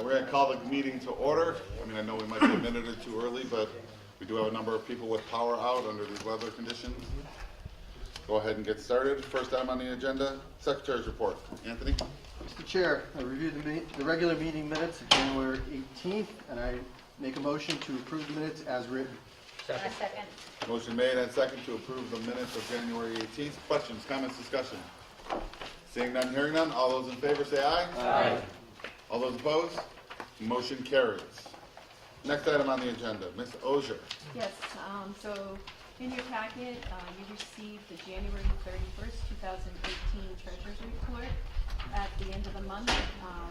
We're going to call the meeting to order. I mean, I know we might be a minute or two early, but we do have a number of people with power out under these weather conditions. Go ahead and get started. First item on the agenda, Secretary's report. Anthony? Mr. Chair, I reviewed the regular meeting minutes of January 18th, and I make a motion to approve the minutes as written. Second. Motion made and second to approve the minutes of January 18th. Questions, comments, discussion? Seeing none, hearing none. All those in favor say aye. Aye. All those opposed? Motion carries. Next item on the agenda, Ms. Ozier. Yes, so in your packet, you received the January 31st, 2018 Treasurer's Report. At the end of the month,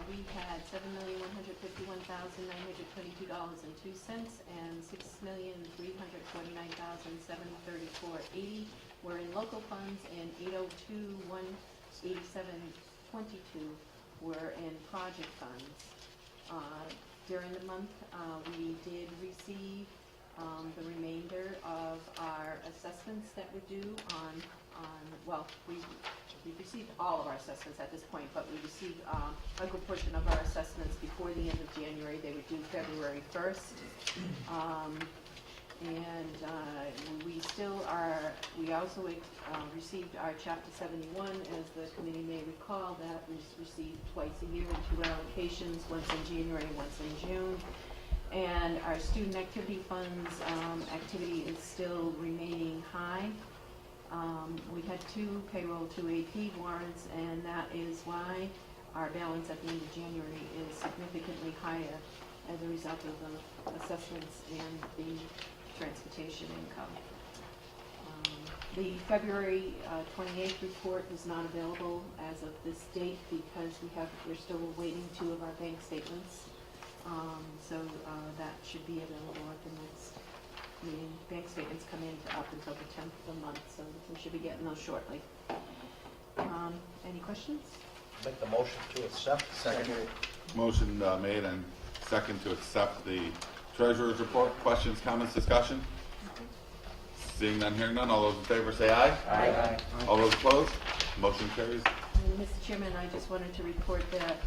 we had $7,151,922.02 and $6,349,734.80 were in local funds, and $802,187.22 were in project funds. During the month, we did receive the remainder of our assessments that were due well, we received all of our assessments at this point, but we received a good portion of our assessments before the end of January. They were due February 1st. We also received our Chapter 71, as the committee may recall, that was received twice a year in two allocations, once in January, once in June. And our student activity funds activity is still remaining high. We had two payroll, two AP warrants, and that is why our balance at the end of January is significantly higher as a result of the assessments and the transportation income. The February 28th report is not available as of this date because we're still awaiting two of our bank statements. So that should be available at the next meeting. Bank statements come in up until the 10th of the month, so we should be getting those shortly. Any questions? Make the motion to accept. Second. Motion made and second to accept the Treasurer's report. Questions, comments, discussion? Seeing none, hearing none. All those in favor say aye. Aye. All those opposed? Motion carries. And Mr. Chairman, I just wanted to report that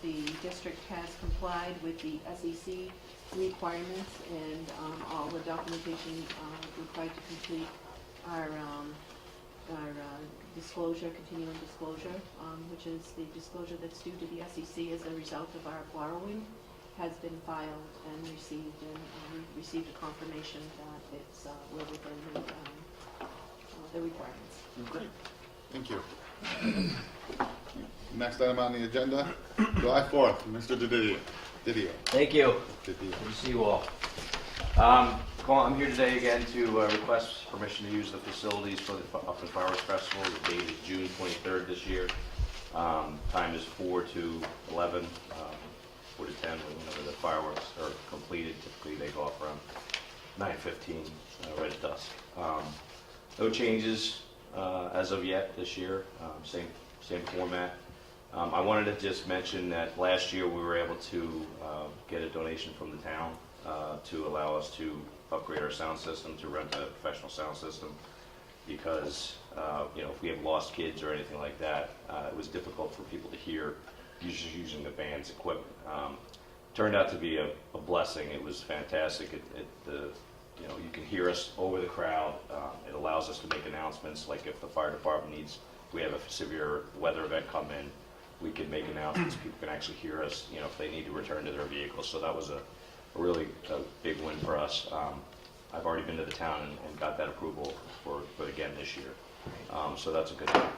the district has complied with the SEC requirements and all the documentation required to complete our disclosure, continuing disclosure, which is the disclosure that's due to the SEC as a result of our borrowing, has been filed and received, and we received a confirmation that it's well within the requirements. Great. Thank you. Next item on the agenda, July 4th, Mr. Didier. Thank you. Didier. Good to see you all. I'm here today again to request permission to use the facilities for the Upton Fireworks Festival. The date is June 23rd this year. Time is 4 to 11, 4 to 10, whenever the fireworks are completed. Typically they go off around 9:15, right at dusk. No changes as of yet this year, same format. I wanted to just mention that last year we were able to get a donation from the town to allow us to upgrade our sound system, to rent a professional sound system, because if we have lost kids or anything like that, it was difficult for people to hear using the band's equipment. Turned out to be a blessing. It was fantastic. You can hear us over the crowd. It allows us to make announcements, like if the fire department we have a severe weather event come in, we can make announcements. People can actually hear us, if they need to return to their vehicles. So that was a really big win for us. I've already been to the town and got that approval for again this year. So that's a good thing.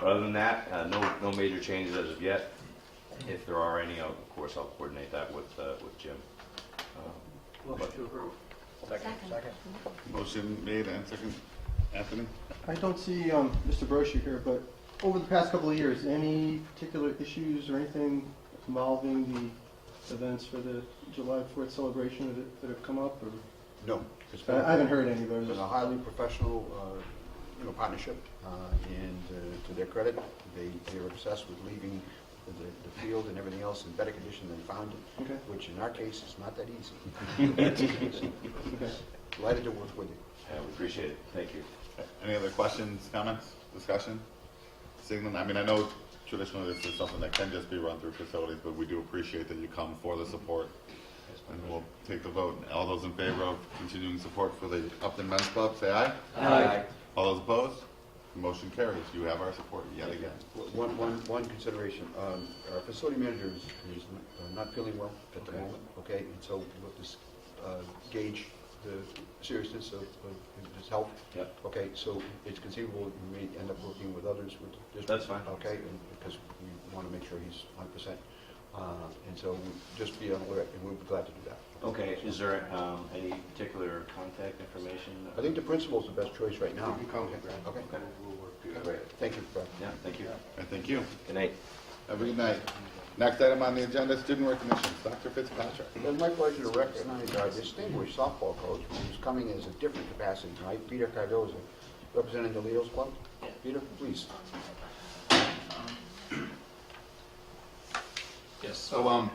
Other than that, no major changes as of yet. If there are any, of course, I'll coordinate that with Jim. Motion to approve. Second. Motion made and second. Anthony? I don't see Mr. Brochu here, but over the past couple of years, any particular issues or anything involving the events for the July 4th celebration that have come up? Or? No. I haven't heard any of those. It's been a highly professional partnership, and to their credit, they're obsessed with leaving the field and everything else in better condition than found it, Okay. which in our case is not that easy. Okay. Delighted to work with you. Yeah, we appreciate it. Thank you. Any other questions, comments, discussion? Seeing none, I know traditionally this is something that can just be run through facilities, but we do appreciate that you come for the support. And we'll take the vote. All those in favor of continuing support for the Upton Men's Club, say aye. Aye. All those opposed? Motion carries. You have our support yet again. One consideration, our facility manager is not feeling well at the Okay. moment, okay? And so we'll just gauge the seriousness of his health. Yep. Okay, so it's conceivable you may end up working with others with the district. That's fine. Okay, and because we want to make sure he's 100%. And so just be on alert, and we'll be glad to do that. Okay, is there any particular contact information? I think the principal's the best choice right now. You can call me, Okay. Brad. Okay. We'll work through Great. Thank you, Brad. Yeah, thank you. And thank you. Good night. Have a good night. Next item on the agenda, student recognitions. Dr. Fitzpatrick. It's my pleasure to recognize our distinguished softball coach, who's coming as a different capacity tonight, Peter Cardoza, representing the Leos Club. Peter, please. Yes. So,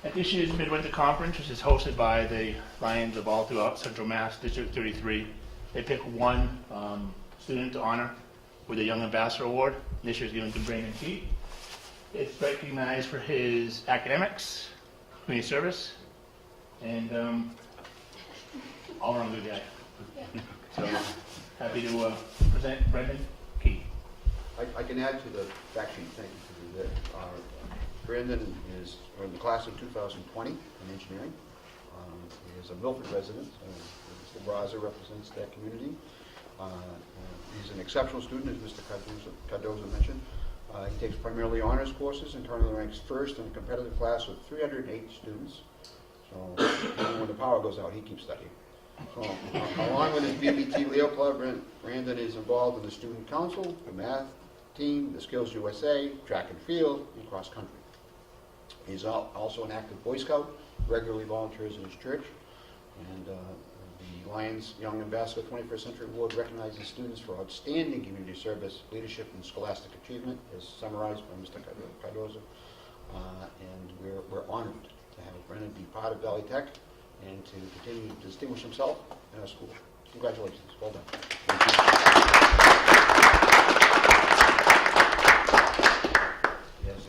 at this year's Midwinter Conference, which is hosted by the Lions of all throughout Central Mass, District 33, they pick one student to honor with a Young Ambassador Award. This year's given to Brandon Key. It's recognized for his academics, community service, and all around good guy. So, happy to present Brendan Key. I can add to the fact sheet, thank you for that. Brandon is in the class of 2020 in engineering. He is a Milford resident. Mr. Braza represents that community. He's an exceptional student, as Mr. Cardoza mentioned. He takes primarily honors courses and currently ranks first in a competitive class of 308 students. So even when the power goes out, he keeps studying. So, along with his BVT Leo Club, Brandon is involved in the student council, the math team, the Skills USA, track and field, and cross country. He's also an active Boy Scout, regularly volunteers in his church, and the Lions Young Ambassador 21st Century Award recognizes students for outstanding community service, leadership, and scholastic achievement, as summarized by Mr. Cardoza. And we're honored to have Brennan be part of Valley Tech and to continue to distinguish himself in our school. Congratulations. Well done. Yes.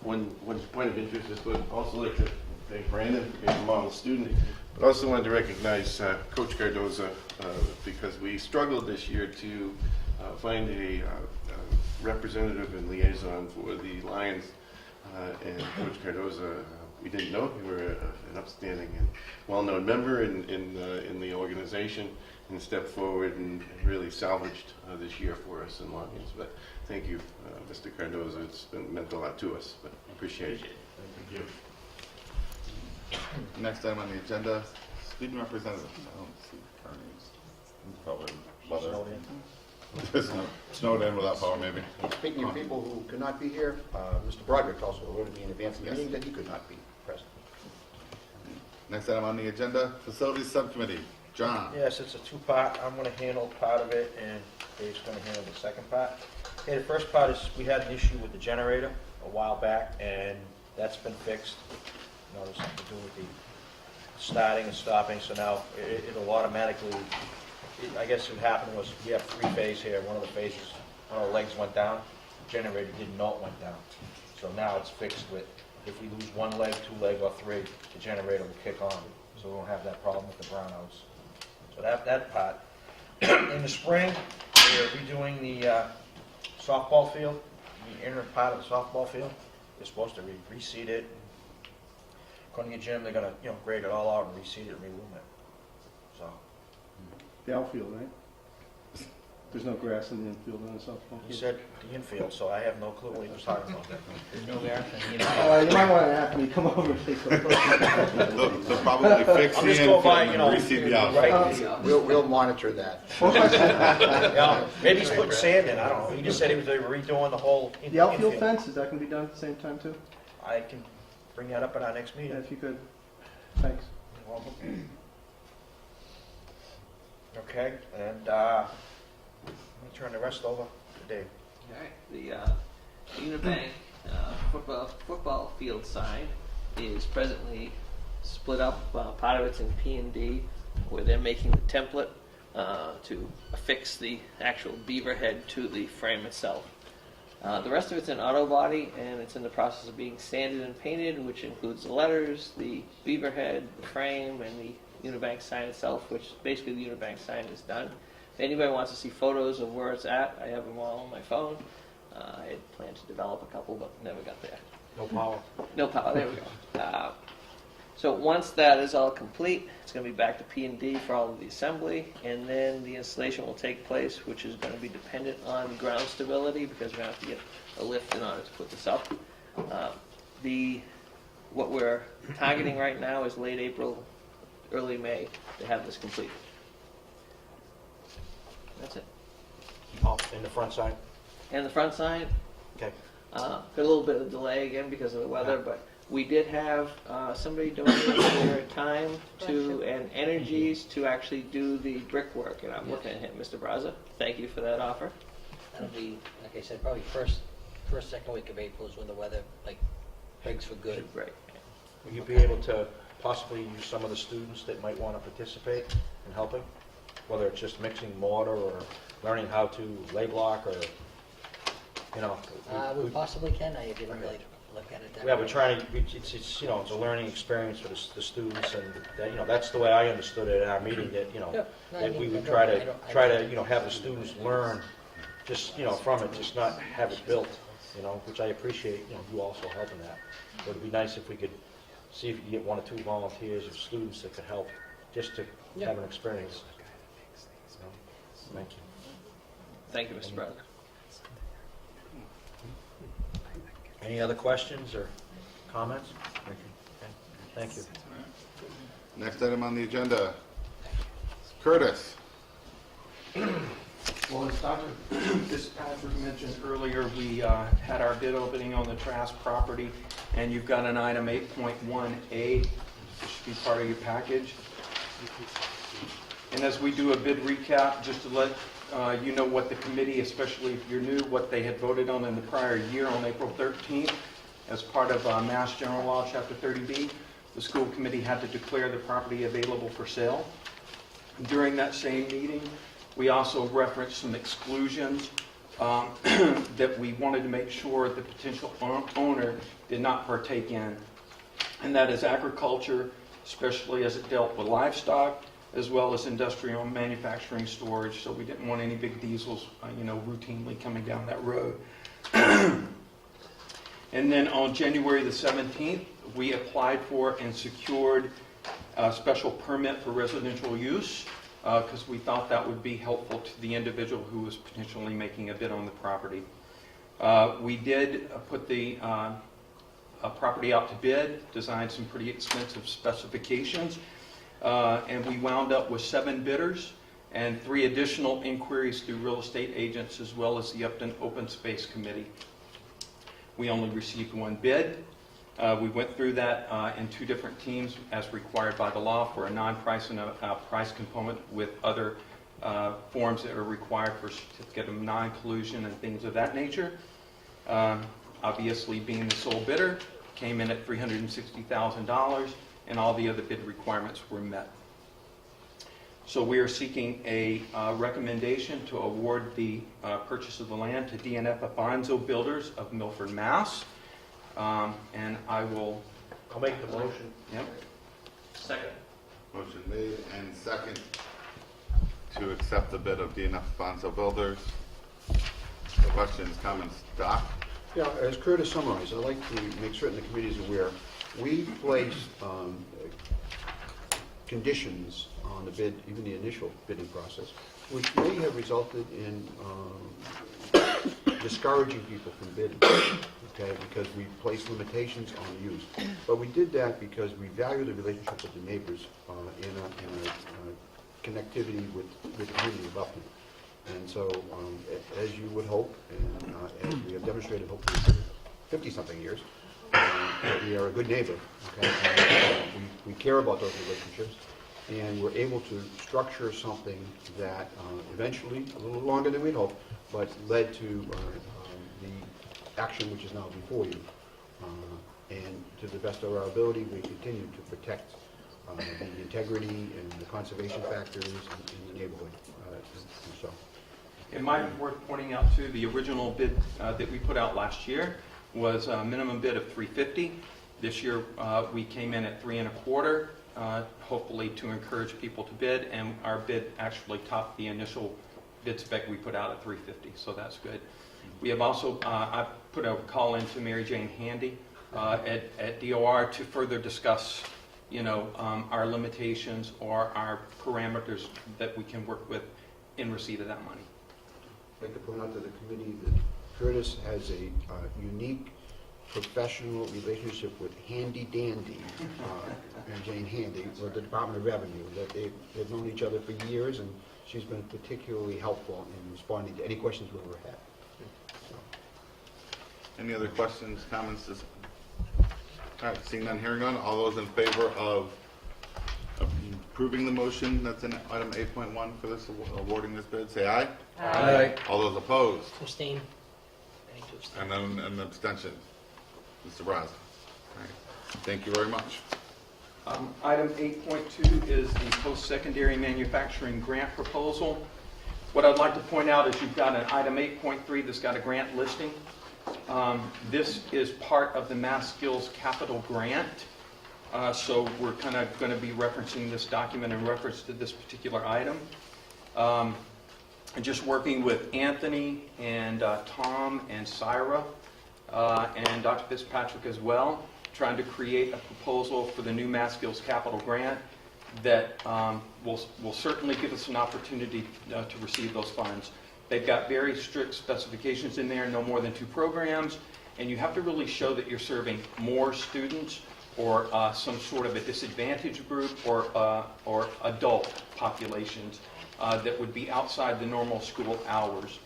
One point of interest is would also like to thank Brandon for being a model student, but also wanted to recognize Coach Cardoza because we struggled this year to find a representative and liaison for the Lions, and Coach Cardoza, we didn't know you were an upstanding and well-known member in the organization, and stepped forward and really salvaged this year for us in Lions. But thank you, Mr. Cardoza. It's meant a lot to us, but appreciate it. Thank you. Next item on the agenda, student representatives. I don't see Carney's. He's probably snowed in without power, maybe. Speaking of people who could not be here, Mr. Broderick also alerted me in advance of the meeting that he could not be present. Next item on the agenda, facilities subcommittee. John. Yes, it's a two-part. I'm going to handle part of it, and Dave's going to handle the second part. Okay, the first part is we had an issue with the generator a while back, and that's been fixed. You know, there's something to do with the starting and stopping, so now it'll automatically, I guess what happened was we have three-phase here. One of the phases, one of the legs went down. The generator didn't know it went down. So now it's fixed with, if we lose one leg, two leg, or three, the generator will kick on. So we won't have that problem with the brownouts. So that part. In the spring, we're redoing the softball field, the inner part of the softball field. They're supposed to reseed it. According to Jim, they're gonna, grade it all out and reseed it and relume it. So, The outfield, right? There's no grass in the infield on the softball he field. said the infield, so I have no clue what he was talking about. There's no grass in the You might want to have me come over and take a look. They'll probably fix I'm the just infield going by, and reseed the outfield. right. We'll monitor that. Maybe he's putting sand in, I don't know. He just said he was redoing the whole The outfield infield. fence, is that going to be done at the same time too? I can bring that up at our next Yeah, meeting. if you could. Thanks. You're welcome. Okay, and let me turn the rest over to Dave. All right. The Unibank football field side is presently split up. Part of it's in P&D, where they're making the template to affix the actual beaver head to the frame itself. The rest of it's an auto body, and it's in the process of being sanded and painted, which includes the letters, the beaver head, the frame, and the Unibank sign itself, which basically the Unibank sign is done. If anybody wants to see photos of where it's at, I have them all on my phone. I had planned to develop a couple, but never got there. No power. No power, there we go. So once that is all complete, it's going to be back to P&D for all of the assembly, and then the installation will take place, which is going to be dependent on ground stability, because we're going to have to get a lift in order to put this up. What we're targeting right now is late April, early May to have this completed. That's it. Oh, in the front side? And the front side, Okay. got a little bit of delay again because of the weather, but we did have somebody donate their time to and energies to actually do the brickwork, and I'm looking at him, Mr. Braza. Thank you for that offer. That'll be, like I said, probably second week of April is when the weather, like, breaks for good. Should break. Will you be able to possibly use some of the students that might want to participate in helping? Whether it's just mixing mortar or learning how to lay block, or, you know. We possibly can, I didn't really look at it that way. Yeah, we're trying to, it's, you know, it's a learning experience for the students, and that, you know, that's the way I understood it at our meeting, that, you know, Yeah. No, I that mean, we would I try don't- to, you know, have the students learn just, you know, from it, just not have it built, you know, which I appreciate, you know, you also helping that. But it'd be nice if we could see if we could get 1 or 2 volunteers of students that could help, just to Yeah. have an experience. So, thank you. Thank you, Mr. Braza. Any other questions or comments? Okay, thank you. Next item on the agenda, Curtis. Well, as Dr. Fitzpatrick mentioned earlier, we had our bid opening on the Trask property, and you've got an item 8.1A, which should be part of your package. And as we do a bid recap, just to let you know what the committee, especially if you're new, what they had voted on in the prior year on April 13th, as part of Mass General Law, Chapter 30B, the school committee had to declare the property available for sale. During that same meeting, we also referenced some exclusions that we wanted to make sure the potential owner did not partake in. And that is agriculture, especially as it dealt with livestock, as well as industrial and manufacturing storage. So we didn't want any big diesels, routinely coming down that road. And then on January the 17th, we applied for and secured a special permit for residential use, because we thought that would be helpful to the individual who was potentially making a bid on the property. We did put the property out to bid, designed some pretty expensive specifications, and we wound up with 7 bidders and 3 additional inquiries through real estate agents, as well as the Upton Open Space Committee. We only received 1 bid. We went through that in 2 different teams as required by the law for a non-price and a price component, with other forms that are required for certificate of non-collusion and things of that nature. Obviously, being the sole bidder, came in at $360,000, and all the other bid requirements were met. So we are seeking a recommendation to award the purchase of the land to DNF Afonso Builders of Milford, Mass. And I'll make the motion. Yep. Second. Motion made and second to accept the bid of DNF Afonso Builders. Questions, comments, Doc? Yeah, as Curtis summarized, I'd like to make certain the committee is aware. We placed conditions on the bid, even the initial bidding process, which may have resulted in discouraging people from bidding, okay, because we placed limitations on use. But we did that because we value the relationship with the neighbors in a connectivity with the community of Upton. And so, as you would hope, and as we have demonstrated hopefully for 50-something years, that we are a good neighbor, okay? And, we care about those relationships, and we're able to structure something that eventually, a little longer than we'd hoped, but led to the action which is now before you. And to the best of our ability, we continue to protect the integrity and the conservation factors in the neighborhood. And so, It might be worth pointing out too, the original bid that we put out last year was a minimum bid of $350. This year we came in at $325, hopefully to encourage people to bid, and our bid actually topped the initial bid spec we put out at $350, so that's good. We have also, I put a call into Mary Jane Handy at DOR to further discuss, our limitations or our parameters that we can work with in receipt of that money. I'd like to point out to the committee that Curtis has a unique professional relationship with Handy Dandy, and Jane Handy, with the Department of Revenue, that they've known each other for years, and she's been particularly helpful in responding to any questions we've ever had. Any other questions, comments? All right, seeing none, hearing none, all those in favor of approving the motion that's in item 8.1 for this, awarding this bid, say aye. Aye. All those opposed? Abstain. I need to abstain. And then an abstention. Mr. Braza. All right. Thank you very much. Item 8.2 is the post-secondary manufacturing grant proposal. What I'd like to point out is you've got an item 8.3 that's got a grant listing. This is part of the Mass Skills Capital Grant. So we're kind of going to be referencing this document in reference to this particular item. And just working with Anthony and Tom and Syra and Dr. Fitzpatrick as well, trying to create a proposal for the new Mass Skills Capital Grant that will certainly give us an opportunity to receive those funds. They've got very strict specifications in there, no more than 2 programs, and you have to really show that you're serving more students or some sort of a disadvantaged group or adult populations that would be outside the normal school hours.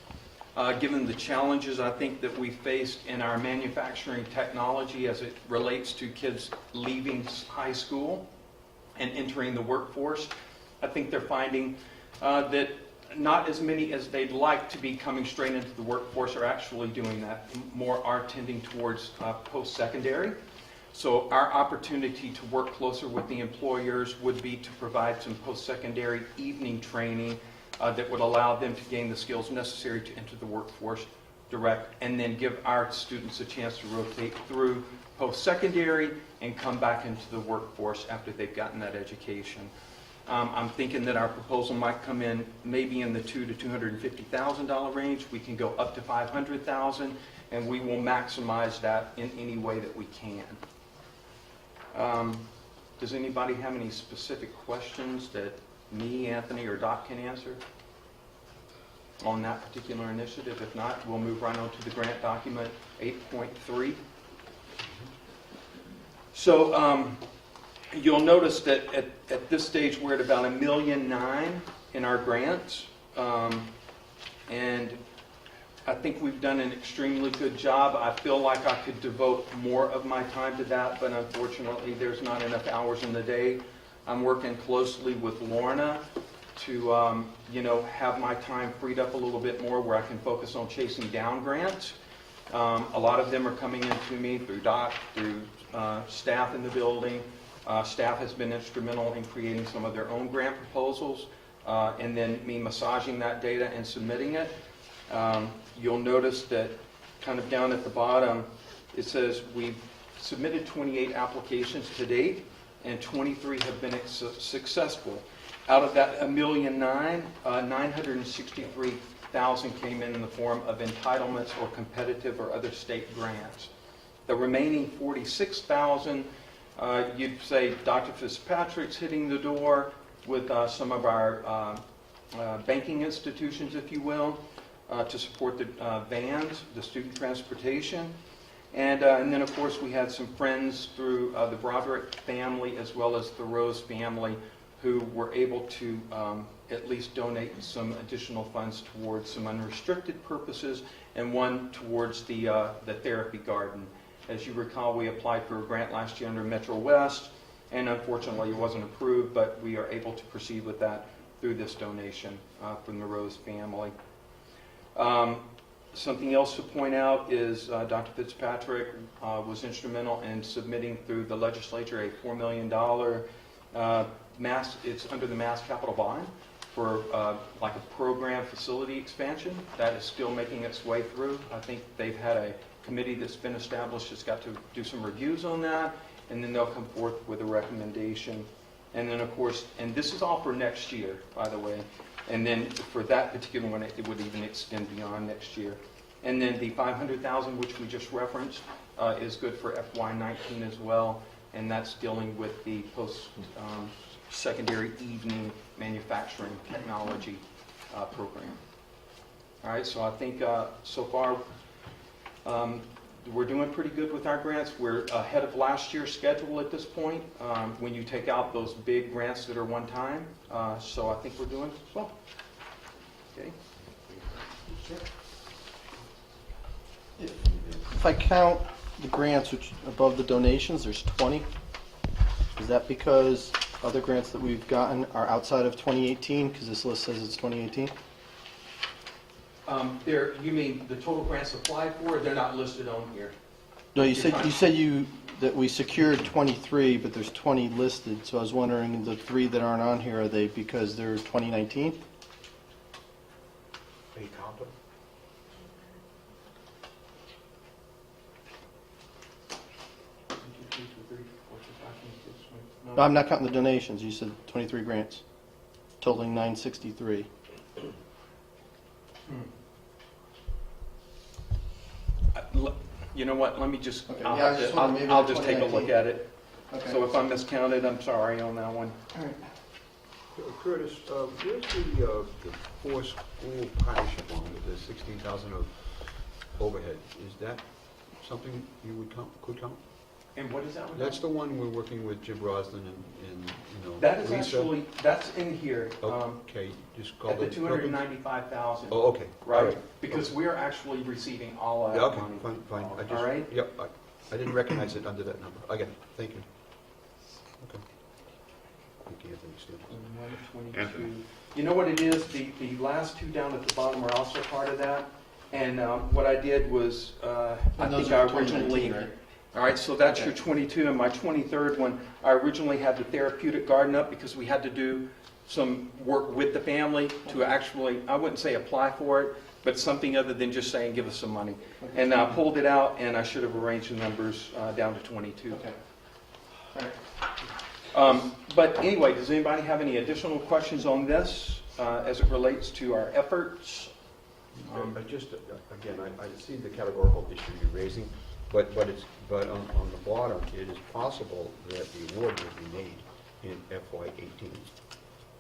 Given the challenges I think that we faced in our manufacturing technology as it relates to kids leaving high school and entering the workforce, I think they're finding that not as many as they'd like to be coming straight into the workforce are actually doing that. More are tending towards post-secondary. So our opportunity to work closer with the employers would be to provide some post-secondary evening training that would allow them to gain the skills necessary to enter the workforce direct, and then give our students a chance to rotate through post-secondary and come back into the workforce after they've gotten that education. I'm thinking that our proposal might come in maybe in the $200,000 to $250,000 range. We can go up to $500,000, and we will maximize that in any way that we can. Does anybody have any specific questions that me, Anthony, or Doc can answer on that particular initiative? If not, we'll move right on to the grant document 8.3. So you'll notice that at this stage we're at about $1.9 million in our grants, and I think we've done an extremely good job. I feel like I could devote more of my time to that, but unfortunately there's not enough hours in the day. I'm working closely with Lorna to have my time freed up a little bit more where I can focus on chasing down grants. A lot of them are coming in to me through Doc, through staff in the building. Staff has been instrumental in creating some of their own grant proposals, and then me massaging that data and submitting it. You'll notice that kind of down at the bottom, it says we've submitted 28 applications to date, and 23 have been successful. Out of that $1.9 million, 963,000 came in the form of entitlements or competitive or other state grants. The remaining 46,000, you'd say Dr. Fitzpatrick's hitting the door with some of our banking institutions, if you will, to support the vans, the student transportation. And then, of course, we had some friends through the Broderick family as well as the Rose family who were able to at least donate some additional funds towards some unrestricted purposes and one towards the therapy garden. As you recall, we applied for a grant last year under Metro West, and unfortunately it wasn't approved, but we are able to proceed with that through this donation from the Rose family. Something else to point out is Dr. Fitzpatrick was instrumental in submitting through the legislature a $4 million It's under the Mass Capital Bond for like a program facility expansion. That is still making its way through. I think they've had a committee that's been established that's got to do some reviews on that, and then they'll come forth with a recommendation. And then, of course, and this is all for next year, by the way, and then for that particular one, it would even extend beyond next year. And then the 500,000, which we just referenced, is good for FY19 as well, and that's dealing with the post-secondary evening manufacturing technology program. All right, so I think so far we're doing pretty good with our grants. We're ahead of last year's schedule at this point when you take out those big grants that are one time. So I think we're doing well. Okay. If I count the grants which above the donations, there's 20. Is that because other grants that we've gotten are outside of 2018? Because this list says it's 2018. You mean the total grants applied for? They're not listed on here. No, you said that we secured 23, but there's 20 listed. So I was wondering, the 3 that aren't on here, are they because they're 2019? Are you counting? No, I'm not counting the donations. You said 23 grants, totaling 963. You know what? Let me just. Okay. I'll, Yeah, I have just to- wondered, maybe I'll they're just take a look 2019. at it. Okay. So if I miscounted, I'm sorry on that one. All right. Curtis, where's the four-school partnership on with the 16,000 of overhead? Is that something you would could count? And what is that one? That's the one we're working with Jim Roslin and That is Lisa. actually, that's in here. Okay, just call At the it. 295,000. Oh, okay. All Right, because we're actually receiving all of Yeah, that okay, money. fine. I just, All right? Yep, I didn't recognize it under that number. I get it, thank you. Okay. Thank you, Anthony, Steve. 122. You know what it is? The last 2 down at the bottom are also part of that. And what I did was, I And those think I are 2019, originally... right? All right, so that's Okay. your 22, and my 23rd one, I originally had the therapeutic garden up because we had to do some work with the family to actually, I wouldn't say apply for it, but something other than just saying, give us some money. And I pulled it out, and I should have arranged the numbers down to 22. Okay. All right. But anyway, does anybody have any additional questions on this as it relates to our efforts? Again, I see the categorical issue you're raising, but on the bottom, it is possible that the award would be made in FY18,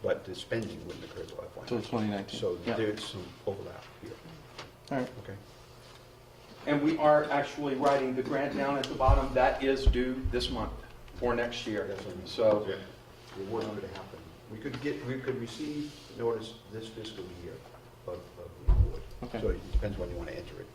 but the spending wouldn't occur till FY19. Till 2019. So Yeah. there's some overlap here. All right. Okay. And we are actually writing the grant down at the bottom. That is due this month for next year. That's what I mean. So, The award could happen. We could receive notice this fiscal year of the award. Okay. So it depends when you want to enter it.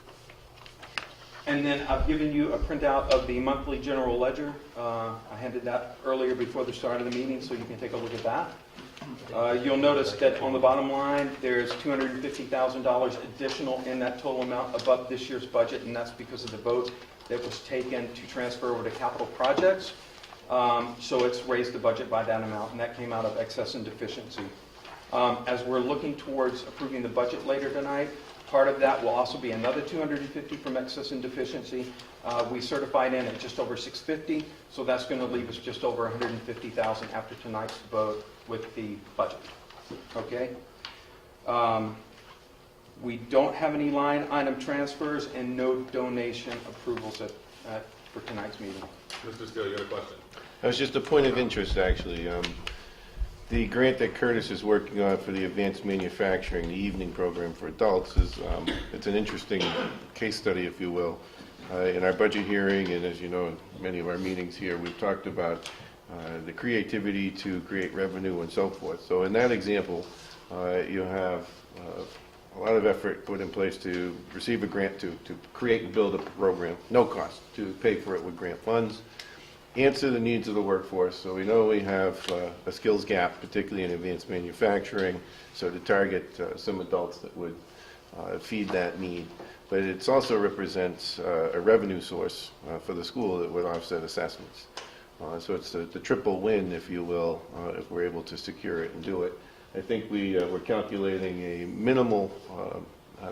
and then I've given you a printout of the monthly general ledger. I handed that earlier before the start of the meeting, so you can take a look at that. You'll notice that on the bottom line, there's $250,000 additional in that total amount above this year's budget, and that's because of the vote that was taken to transfer over to capital projects. So it's raised the budget by that amount, and that came out of excess and deficiency. As we're looking towards approving the budget later tonight, part of that will also be another $250 from excess and deficiency. We certified in at just over $650, so that's going to leave us just over $150,000 after tonight's vote with the budget. Okay? We don't have any line item transfers and no donation approvals for tonight's meeting. Mr. Steele, you got a question? That was just a point of interest, actually. The grant that Curtis is working on for the advanced manufacturing, the evening program for adults, it's an interesting case study, if you will. In our budget hearing, and as you know, in many of our meetings here, we've talked about the creativity to create revenue and so forth. So in that example, you have a lot of effort put in place to receive a grant to create and build a program, no cost, to pay for it with grant funds, answer the needs of the workforce. So we know we have a skills gap, particularly in advanced manufacturing, so to target some adults that would feed that need. But it also represents a revenue source for the school that would offset assessments. So it's the triple win, if you will, if we're able to secure it and do it. I think we're calculating a minimal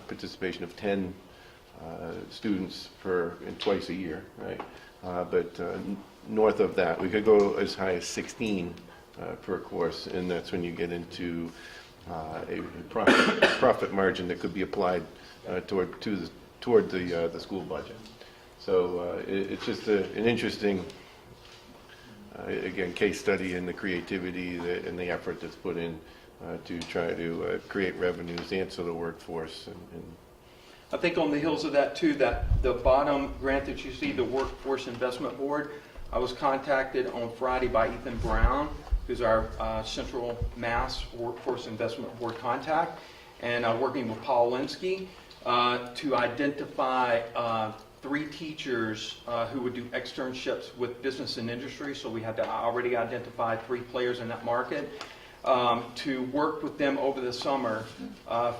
participation of 10 students twice a year, right? But north of that, we could go as high as 16 per course, and that's when you get into a profit margin that could be applied toward the school budget. So it's just an interesting, again, case study in the creativity and the effort that's put in to try to create revenues, answer the workforce. And I think on the heels of that too, that the bottom grant that you see, the Workforce Investment Board, I was contacted on Friday by Ethan Brown, who's our Central Mass Workforce Investment Board contact, and working with Paul Linsky to identify 3 teachers who would do externships with business and industry. So we had to already identify 3 players in that market to work with them over the summer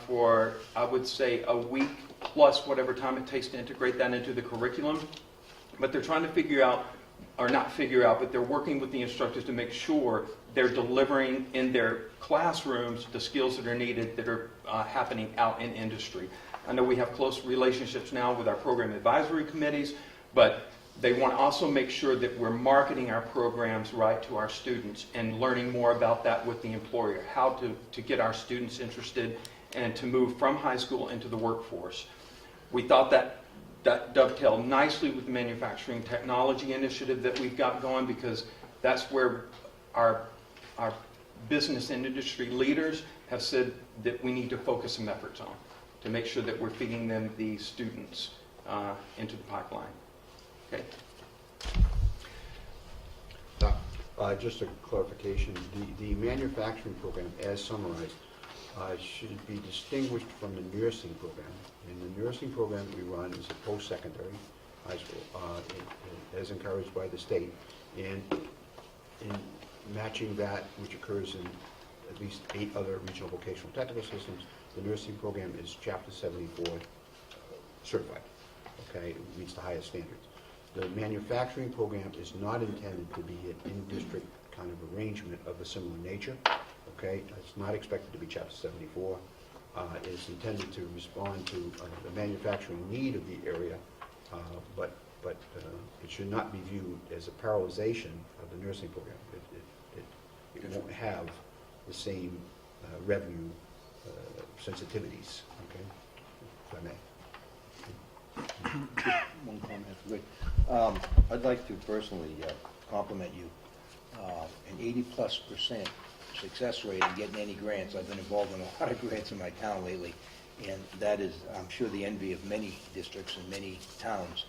for, I would say, a week plus whatever time it takes to integrate that into the curriculum. But they're trying to figure out, or not figure out, but they're working with the instructors to make sure they're delivering in their classrooms the skills that are needed that are happening out in industry. I know we have close relationships now with our program advisory committees, but they want to also make sure that we're marketing our programs right to our students and learning more about that with the employer, how to get our students interested and to move from high school into the workforce. We thought that dovetailed nicely with the manufacturing technology initiative that we've got going, because that's where our business and industry leaders have said that we need to focus some efforts on to make sure that we're feeding them the students into the pipeline. Okay. Just a clarification, the manufacturing program, as summarized, should be distinguished from the nursing program. And the nursing program we run is a post-secondary high school, as encouraged by the state. And in matching that, which occurs in at least 8 other regional vocational technical systems, the nursing program is Chapter 74 certified. Okay, it meets the highest standards. The manufacturing program is not intended to be an in-district kind of arrangement of a similar nature. Okay, it's not expected to be Chapter 74. It's intended to respond to the manufacturing need of the area, but it should not be viewed as a parallelization of the nursing program. It won't have the same revenue sensitivities. Okay, if I may. One comment, if I could. I'd like to personally compliment you. An 80+% success rate in getting any grants. I've been involved in a lot of grants in my town lately, and that is, I'm sure, the envy of many districts and many towns.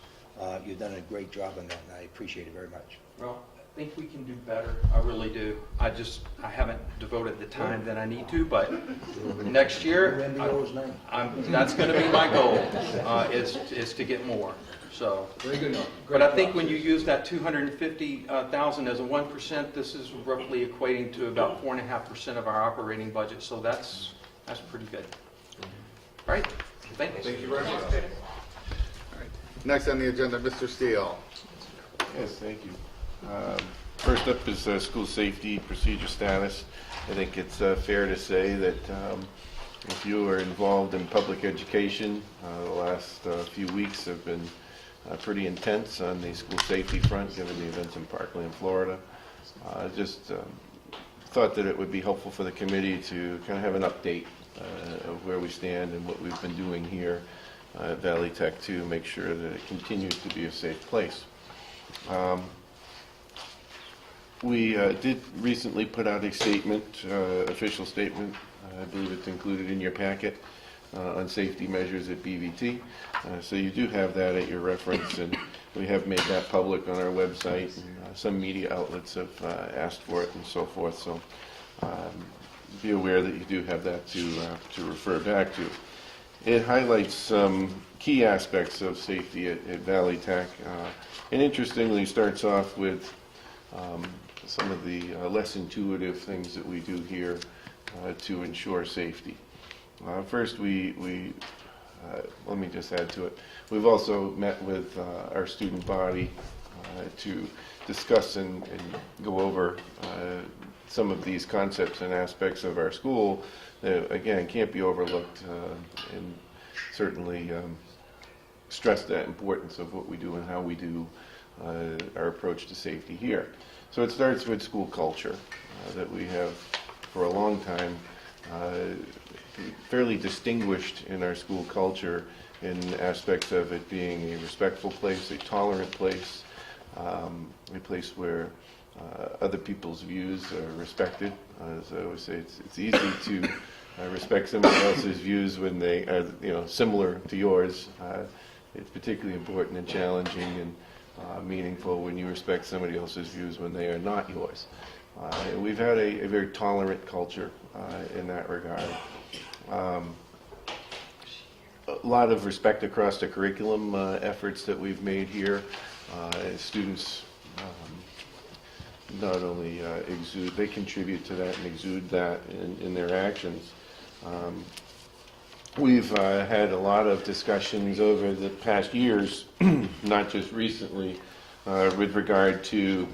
You've done a great job on that, and I appreciate it very much. Well, I think we can do better. I really do. I haven't devoted the time that I need to, but next year, that's going to be my goal, is to get more. So, Very good. but I think when you use that 250,000 as a 1%, this is roughly equating to about 4.5% of our operating budget. So that's pretty good. All right. Thanks. Thank you very much. All right. Next on the agenda, Mr. Steele. Yes, thank you. First up is school safety procedure status. I think it's fair to say that if you are involved in public education, the last few weeks have been pretty intense on the school safety front, given the events in Parkland, Florida. Just thought that it would be helpful for the committee to kind of have an update of where we stand and what we've been doing here at Valley Tech to make sure that it continues to be a safe place. We did recently put out a statement, official statement, I believe it's included in your packet, on safety measures at BVT. So you do have that at your reference, and we have made that public on our website, and some media outlets have asked for it and so forth. So be aware that you do have that to refer back to. It highlights some key aspects of safety at Valley Tech, and interestingly starts off with some of the less intuitive things that we do here to ensure safety. First, let me just add to it. We've also met with our student body to discuss and go over some of these concepts and aspects of our school that, again, can't be overlooked, and certainly stress that importance of what we do and how we do our approach to safety here. So it starts with school culture that we have for a long time, fairly distinguished in our school culture in aspects of it being a respectful place, a tolerant place, a place where other people's views are respected. As I always say, it's easy to respect somebody else's views when they are, similar to yours. It's particularly important and challenging and meaningful when you respect somebody else's views when they are not yours. And we've had a very tolerant culture in that regard. A lot of respect across the curriculum efforts that we've made here. Students not only they contribute to that and exude that in their actions. We've had a lot of discussions over the past years, not just recently, with regard to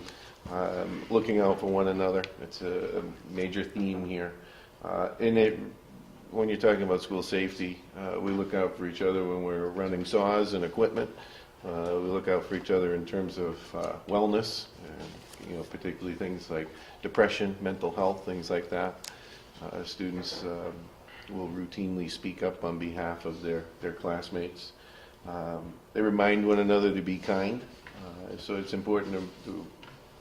looking out for one another. It's a major theme here. When you're talking about school safety, we look out for each other when we're running saws and equipment. We look out for each other in terms of wellness, and, particularly things like depression, mental health, things like that. Students will routinely speak up on behalf of their classmates. They remind one another to be kind. So it's important to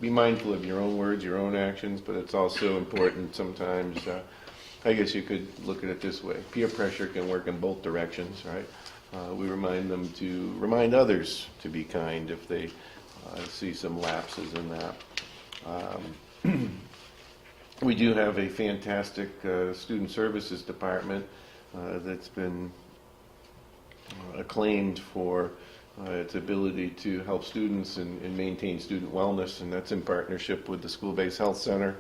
be mindful of your own words, your own actions, but it's also important sometimes, I guess you could look at it this way. Peer pressure can work in both directions, right? We remind them to remind others to be kind if they see some lapses in that. We do have a fantastic student services department that's been acclaimed for its ability to help students and maintain student wellness, and that's in partnership with the school-based health center.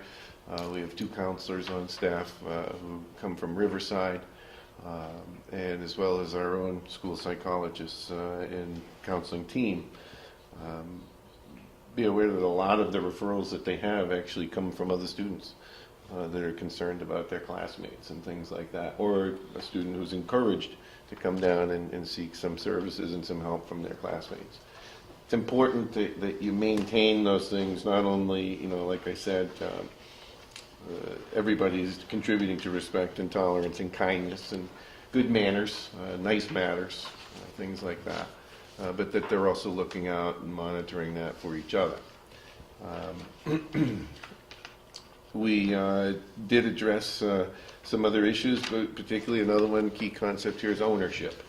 We have 2 counselors on staff who come from Riverside, and as well as our own school psychologists and counseling team. Be aware that a lot of the referrals that they have actually come from other students that are concerned about their classmates and things like that, or a student who's encouraged to come down and seek some services and some help from their classmates. It's important that you maintain those things, not only, like I said, everybody's contributing to respect and tolerance and kindness and good manners, nice manners, things like that, but that they're also looking out and monitoring that for each other. We did address some other issues, but particularly another one, key concept here is ownership.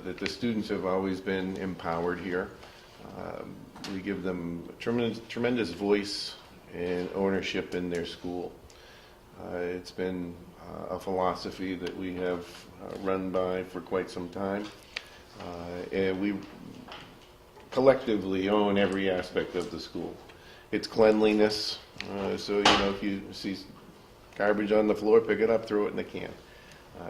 That the students have always been empowered here. We give them tremendous voice and ownership in their school. It's been a philosophy that we have run by for quite some time. And we collectively own every aspect of the school. It's cleanliness, so if you see garbage on the floor, pick it up, throw it in the can.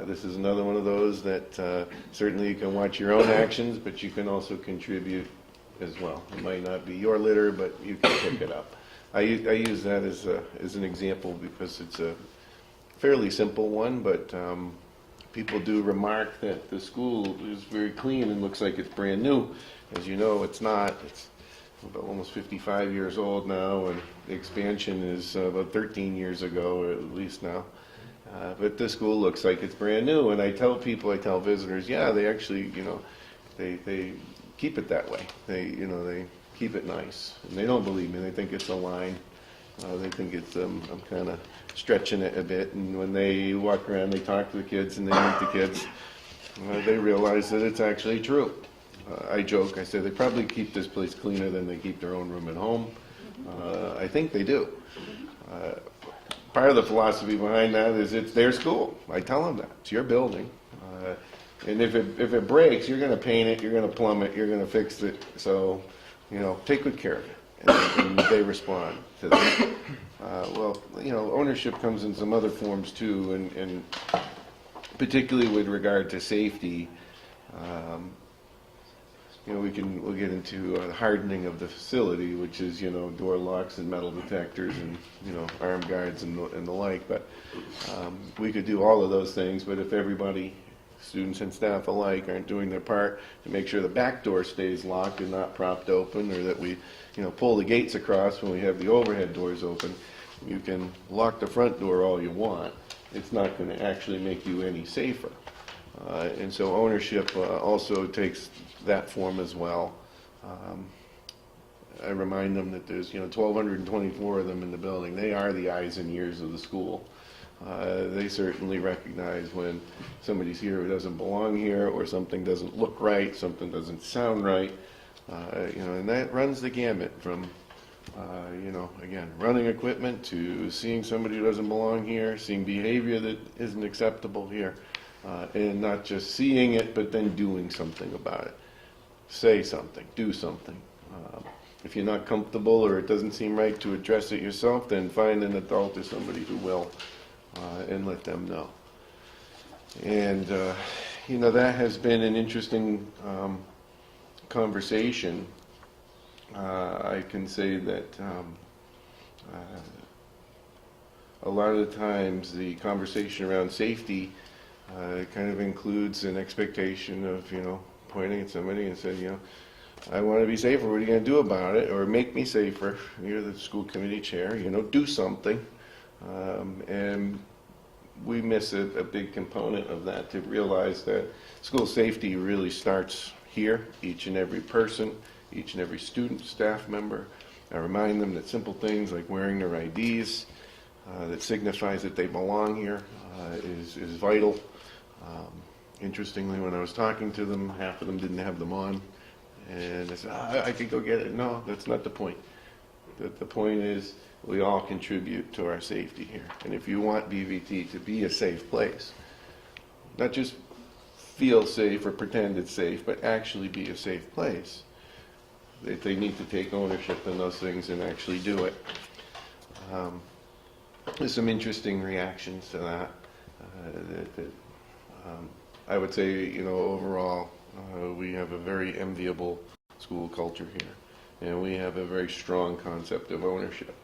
This is another one of those that certainly you can watch your own actions, but you can also contribute as well. It might not be your litter, but you can pick it up. I use that as an example because it's a fairly simple one, but people do remark that the school is very clean and looks like it's brand new. As you know, it's not. It's about almost 55 years old now, and the expansion is about 13 years ago, or at least now. But the school looks like it's brand new, and I tell visitors, yeah, they actually, they keep it that way. They keep it nice, and they don't believe me. They think it's a line. They think it's I'm kind of stretching it a bit, and when they walk around, they talk to the kids and they meet the kids. They realize that it's actually true. I joke. I say they probably keep this place cleaner than they keep their own room at home. I think they do. Part of the philosophy behind that is it's their school. I tell them that. It's your building. And if it breaks, you're going to paint it, you're going to plumb it, you're going to fix it. So, take good care of it. And they respond to that. Ownership comes in some other forms too, and particularly with regard to safety. we'll get into hardening of the facility, which is, door locks and metal detectors and, arm guards and the like. But we could do all of those things, but if everybody, students and staff alike, aren't doing their part to make sure the back door stays locked and not propped open, or that we, pull the gates across when we have the overhead doors open, you can lock the front door all you want. It's not going to actually make you any safer. And so ownership also takes that form as well. I remind them that there's 1,224 of them in the building. They are the eyes and ears of the school. They certainly recognize when somebody's here who doesn't belong here, or something doesn't look right, something doesn't sound right. And that runs the gamut from, again, running equipment to seeing somebody who doesn't belong here, seeing behavior that isn't acceptable here, and not just seeing it, but then doing something about it. Say something, do something. If you're not comfortable or it doesn't seem right to address it yourself, then find an adult or somebody who will, and let them know. And, that has been an interesting conversation. I can say that a lot of the times the conversation around safety kind of includes an expectation of, pointing at somebody and saying, I want to be safer, what are you going to do about it? Or make me safer. You're the school committee chair, do something. And we miss a big component of that, to realize that school safety really starts here, each and every person, each and every student, staff member. I remind them that simple things like wearing their IDs that signifies that they belong here is vital. Interestingly, when I was talking to them, half of them didn't have them on. And I said, I could go get it. No, that's not the point. The point is we all contribute to our safety here. And if you want BVT to be a safe place, not just feel safe or pretend it's safe, but actually be a safe place, they need to take ownership in those things and actually do it. There's some interesting reactions to that. I would say, overall, we have a very enviable school culture here, and we have a very strong concept of ownership.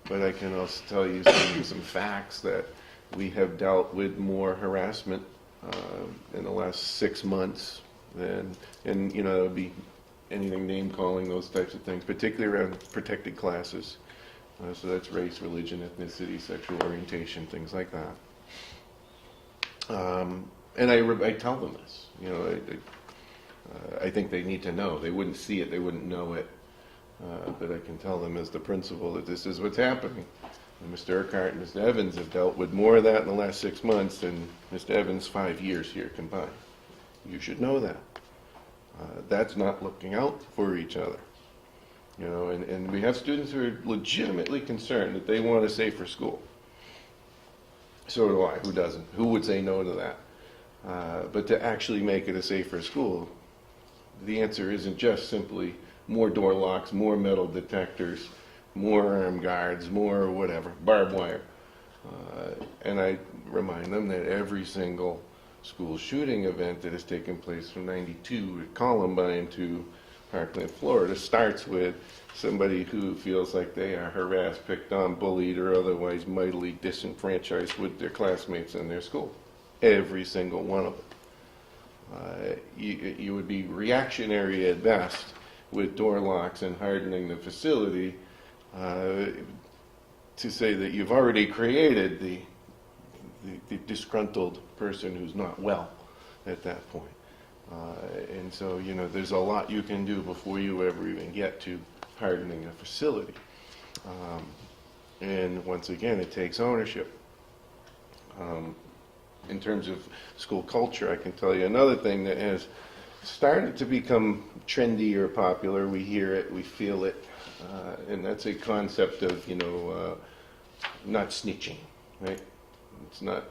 But I can also tell you some facts that we have dealt with more harassment in the last 6 months than, and it would be anything name calling, those types of things, particularly around protected classes. So that's race, religion, ethnicity, sexual orientation, things like that. And I tell them this, I think they need to know. They wouldn't see it, they wouldn't know it. But I can tell them as the principal that this is what's happening. And Mr. Urquhart and Mr. Evans have dealt with more of that in the last 6 months than Mr. Evans' 5 years here combined. You should know that. That's not looking out for each other. And we have students who are legitimately concerned that they want a safer school. So do I. Who doesn't? Who would say no to that? But to actually make it a safer school, the answer isn't just simply more door locks, more metal detectors, more arm guards, more whatever, barbed wire. And I remind them that every single school shooting event that has taken place from '92 to Columbine to Parkland, Florida, starts with somebody who feels like they are harassed, picked on, bullied, or otherwise mightily disenfranchised with their classmates in their school. Every single one of them. You would be reactionary at best with door locks and hardening the facility to say that you've already created the disgruntled person who's not well at that point. And so, there's a lot you can do before you ever even get to hardening a facility. And once again, it takes ownership. In terms of school culture, I can tell you another thing that has started to become trendy or popular. We hear it, we feel it, and that's a concept of, not snitching, right? It's not,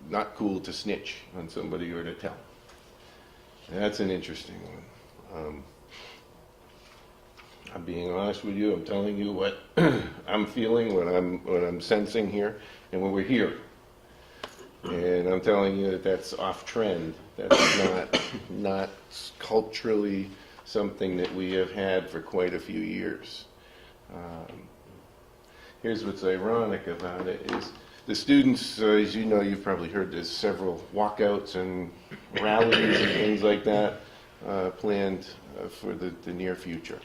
not cool to snitch on somebody or to tell. That's an interesting one. I'm being honest with you. I'm telling you what I'm feeling, what I'm sensing here, and when we're here. And I'm telling you that that's off trend. That's not culturally something that we have had for quite a few years. Here's what's ironic about it is the students, as you know, you've probably heard there's several walkouts and rallies and things like that planned for the near future.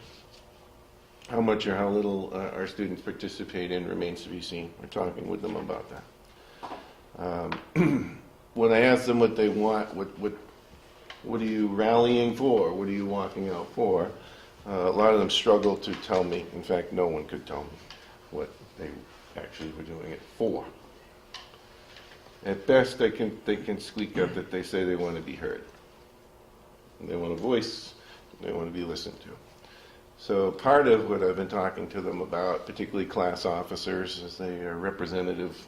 How much or how little our students participate in remains to be seen. We're talking with them about that. When I ask them what they want, what are you rallying for? What are you walking out for? A lot of them struggle to tell me. In fact, no one could tell me what they actually were doing it for. At best, they can squeak up that they say they want to be heard. They want a voice. They want to be listened to. So part of what I've been talking to them about, particularly class officers, as they are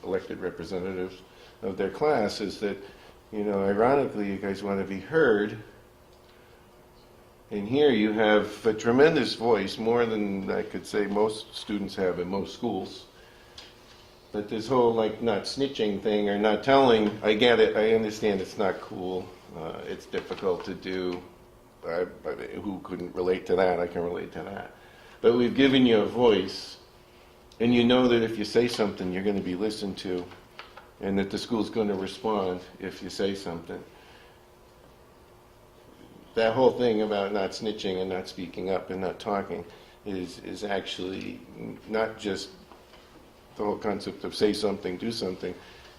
elected representatives of their class, is that, ironically, you guys want to be heard. And here you have a tremendous voice, more than I could say most students have in most schools. But this whole, not snitching thing or not telling, I get it, I understand it's not cool, it's difficult to do. Who couldn't relate to that? I can relate to that. But we've given you a voice, and you know that if you say something, you're going to be listened to, and that the school's going to respond if you say something. That whole thing about not snitching and not speaking up and not talking is actually not just the whole concept of say something, do something.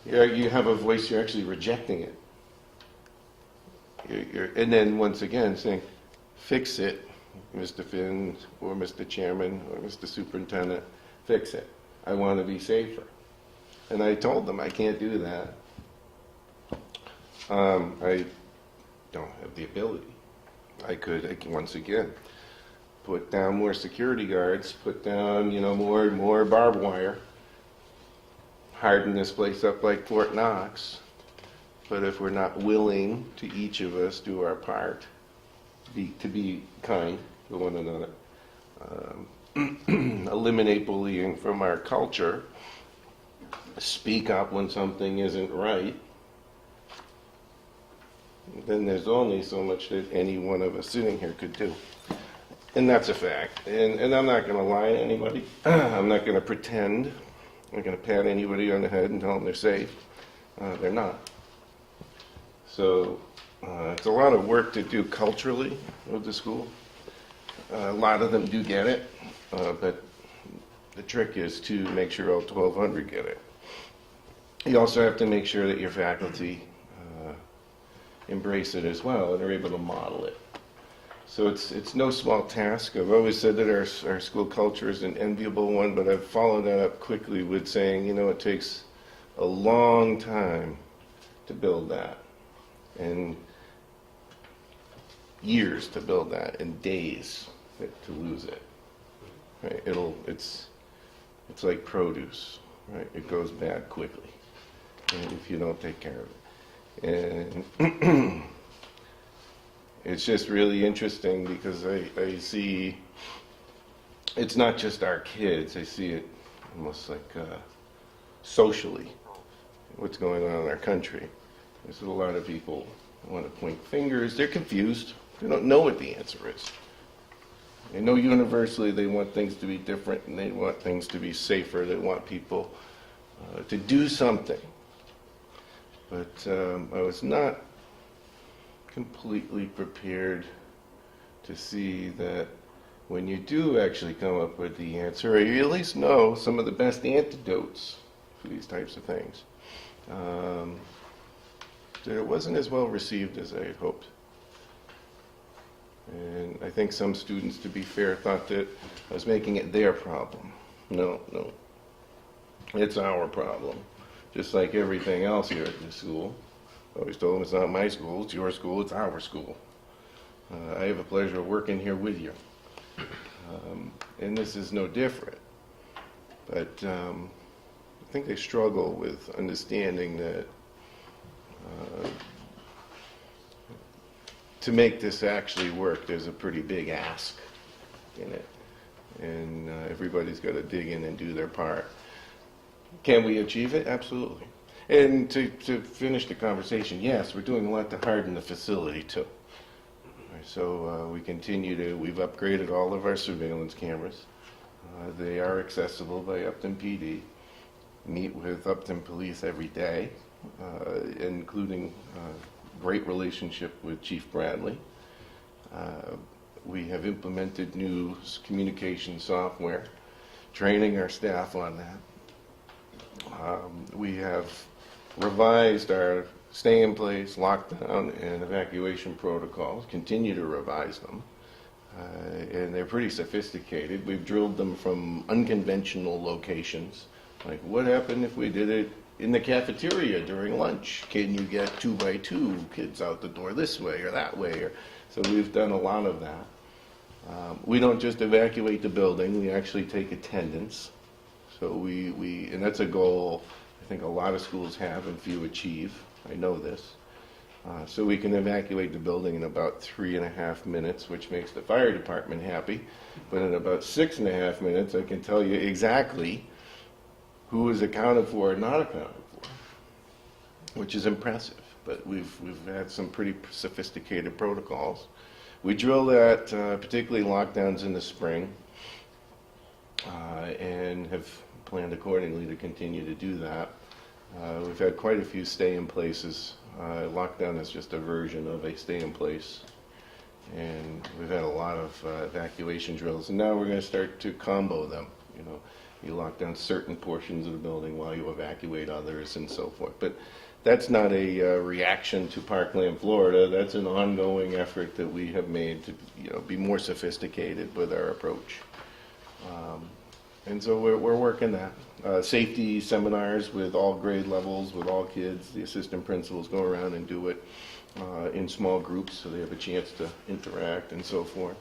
You have a voice, you're actually rejecting it. And then once again saying, fix it, Mr. Finn or Mr. Chairman or Mr. Superintendent, fix it. I want to be safer. And I told them I can't do that. I don't have the ability. I could once again, put down more security guards, put down, more barbed wire, harden this place up like Fort Knox. But if we're not willing to each of us do our part, to be kind to one another, eliminate bullying from our culture, speak up when something isn't right, then there's only so much that any one of us sitting here could do. And that's a fact. And I'm not going to lie to anybody. I'm not going to pretend. I'm not going to pat anybody on the head and tell them they're safe. They're not. So it's a lot of work to do culturally with the school. A lot of them do get it, but the trick is to make sure all 1,200 get it. You also have to make sure that your faculty embrace it as well and are able to model it. So it's no small task. I've always said that our school culture is an enviable one, but I've followed that up quickly with saying, it takes a long time to build that. And years to build that, and days to lose it. Right? It's like produce, right? It goes bad quickly, and if you don't take care of it. And it's just really interesting because I see it's not just our kids. I see it almost like socially, what's going on in our country. There's a lot of people who want to point fingers. They're confused. They don't know what the answer is. They know universally they want things to be different and they want things to be safer. They want people to do something. But I was not completely prepared to see that when you do actually come up with the answer, or you at least know some of the best antidotes for these types of things, that it wasn't as well received as I had hoped. And I think some students, to be fair, thought that I was making it their problem. No. It's our problem. Just like everything else here at the school. I always told them it's not my school, it's your school, it's our school. I have the pleasure of working here with you. And this is no different. But I think they struggle with understanding that to make this actually work, there's a pretty big ask in it. And everybody's got to dig in and do their part. Can we achieve it? Absolutely. And to finish the conversation, yes, we're doing a lot to harden the facility too. So we've upgraded all of our surveillance cameras. They are accessible by Upton PD. Meet with Upton Police every day, including great relationship with Chief Bradley. We have implemented new communication software, training our staff on that. We have revised our stay-in-place, lockdown, and evacuation protocols, continue to revise them. And they're pretty sophisticated. We've drilled them from unconventional locations. Like, what happened if we did it in the cafeteria during lunch? Can you get 2 by 2 kids out the door this way or that way? So we've done a lot of that. We don't just evacuate the building, we actually take attendance. So and that's a goal I think a lot of schools have and few achieve. I know this. So we can evacuate the building in about 3.5 minutes, which makes the fire department happy. But in about 6.5 minutes, I can tell you exactly who is accounted for and not accounted for, which is impressive. But we've had some pretty sophisticated protocols. We drill that, particularly lockdowns in the spring, and have planned accordingly to continue to do that. We've had quite a few stay-in-places. Lockdown is just a version of a stay-in-place. And we've had a lot of evacuation drills. And now we're going to start to combo them. You know, you lock down certain portions of the building while you evacuate others and so forth. But that's not a reaction to Parkland, Florida. That's an ongoing effort that we have made to, be more sophisticated with our approach. And so we're working that. Safety seminars with all grade levels, with all kids. The assistant principals go around and do it in small groups so they have a chance to interact and so forth.